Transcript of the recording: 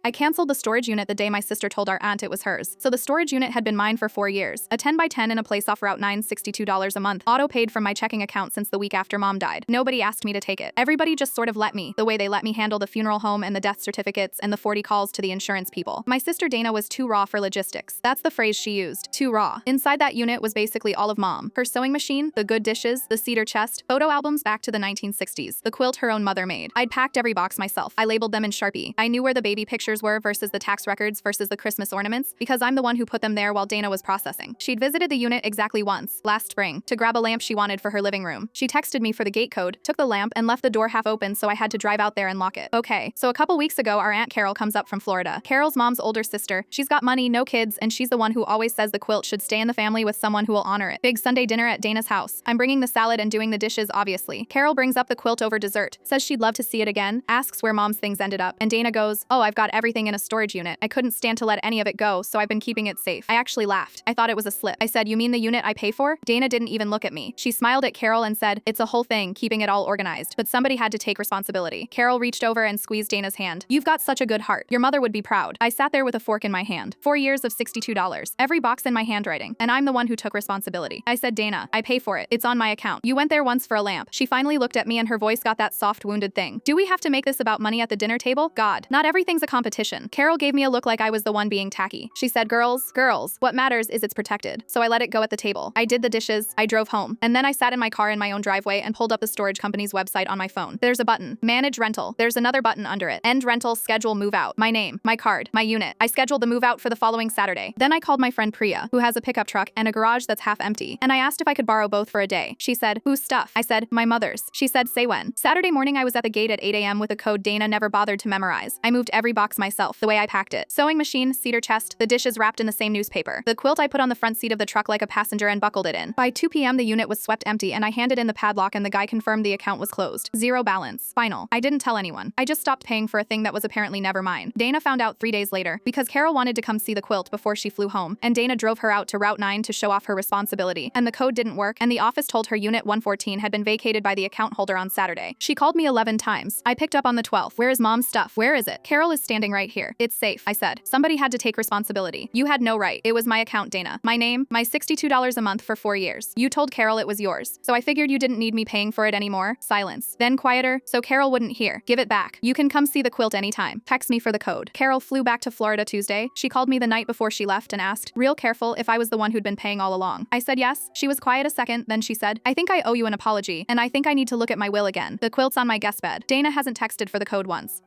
I canceled the storage unit the day my sister told our aunt it was hers. So the storage unit had been mine for 4 years. A 10 by 10 in a place off Route 9, $62 a month, auto-paid from my checking account since the week after mom died. Nobody asked me to take it. Everybody just sort of let me, the way they let me handle the funeral home and the death certificates and the 40 calls to the insurance people. My sister Dana was too raw for logistics. That's the phrase she used. Too raw. Inside that unit was basically all of mom. Her sewing machine, the good dishes, the cedar chest, photo albums back to the 1960s, the quilt her own mother made. I'd packed every box myself. I labeled them in Sharpie. I knew where the baby pictures were versus the tax records versus the Christmas ornaments because I'm the one who put them there while Dana was processing. She'd visited the unit exactly once, last spring, to grab a lamp she wanted for her living room. She texted me for the gate code, took the lamp, and left the door half open so I had to drive out there and lock it. Okay, so a couple weeks ago our Aunt Carol comes up from Florida. Carol's mom's older sister. She's got money, no kids, and she's the one who always says the quilt should stay in the family with someone who will honor it. Big Sunday dinner at Dana's house. I'm bringing the salad and doing the dishes, obviously. Carol brings up the quilt over dessert, says she'd love to see it again, asks where mom's things ended up, and Dana goes, "Oh, I've got everything in a storage unit. I couldn't stand to let any of it go, so I've been keeping it safe." I actually laughed. I thought it was a slip. I said, "You mean the unit I pay for?" Dana didn't even look at me. She smiled at Carol and said, "It's a whole thing, keeping it all organized, but somebody had to take responsibility." Carol reached over and squeezed Dana's hand. "You've got such a good heart. Your mother would be proud." I sat there with a fork in my hand. 4 years of $62. Every box in my handwriting. And I'm the one who took responsibility. I said, "Dana, I pay for it. It's on my account. You went there once for a lamp." She finally looked at me and her voice got that soft, wounded thing. "Do we have to make this about money at the dinner table? God, not everything's a competition." Carol gave me a look like I was the one being tacky. She said, girls, what matters is it's protected." So I let it go at the table. I did the dishes, I drove home, and then I sat in my car in my own driveway and pulled up the storage company's website on my phone. There's a button, Manage Rental. There's another button under it, End Rental, Schedule Move Out. My name, my card, my unit. I scheduled the move out for the following Saturday. Then I called my friend Priya, who has a pickup truck and a garage that's half empty, and I asked if I could borrow both for a day. She said, "Whose stuff?" I said, "My mother's." She said, "Say when." Saturday morning I was at the gate at 8 a.m. with a code Dana never bothered to memorize. I moved every box myself, the way I packed it. Sewing machine, cedar chest, the dishes wrapped in the same newspaper. The quilt I put on the front seat of the truck like a passenger and buckled it in. By 2 p.m. the unit was swept empty and I handed in the padlock and the guy confirmed the account was closed. Zero balance. Final. I didn't tell anyone. I just stopped paying for a thing that was apparently never mine. Dana found out 3 days later because Carol wanted to come see the quilt before she flew home, and Dana drove her out to Route 9 to show off her responsibility, and the code didn't work, and the office told her unit 114 had been vacated by the account holder on Saturday. She called me 11 times. I picked up on the 12th. "Where is mom's stuff? Where is it?" "Carol is standing right here. It's safe," I said. "Somebody had to take responsibility. You had no right. It was my account, Dana. My name, my $62 a month for 4 years. You told Carol it was yours. So I figured you didn't need me paying for it anymore." Silence. Then quieter, so Carol wouldn't hear. "Give it back. You can come see the quilt anytime. Text me for the code." Carol flew back to Florida Tuesday. She called me the night before she left and asked, real careful, if I was the one who'd been paying all along. I said yes. She was quiet a second, then she said, "I think I owe you an apology, and I think I need to look at my will again. The quilt's on my guest bed." Dana hasn't texted for the code once.